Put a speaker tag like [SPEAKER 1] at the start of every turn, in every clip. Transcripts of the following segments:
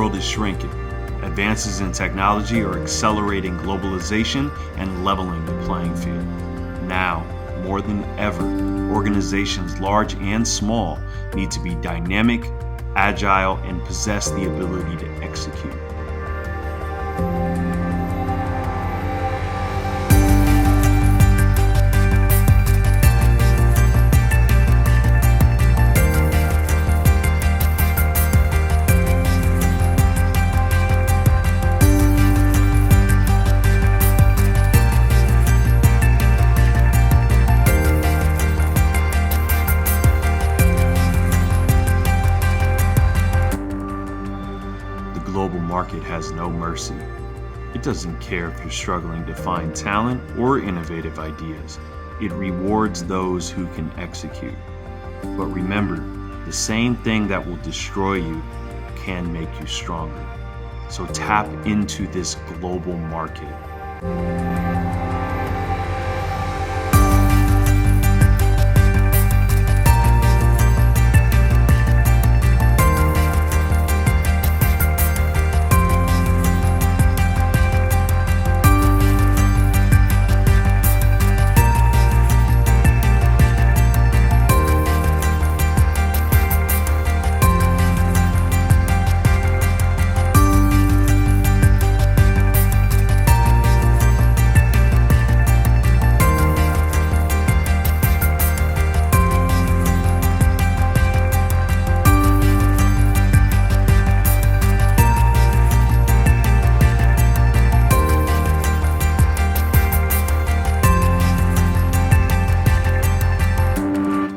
[SPEAKER 1] world is shrinking. Advances in technology are accelerating globalization and leveling the playing field. Now, more than ever, organizations large and small need to be dynamic, agile, and possess the ability to execute. The global market has no mercy. It doesn't care if you're struggling to find talent or innovative ideas. It rewards those who can execute. But remember, the same thing that will destroy you can make you stronger. So tap into this global market.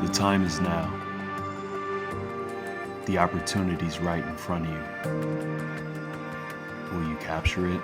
[SPEAKER 1] The time is now. The opportunity's right in front of you. Will you capture it?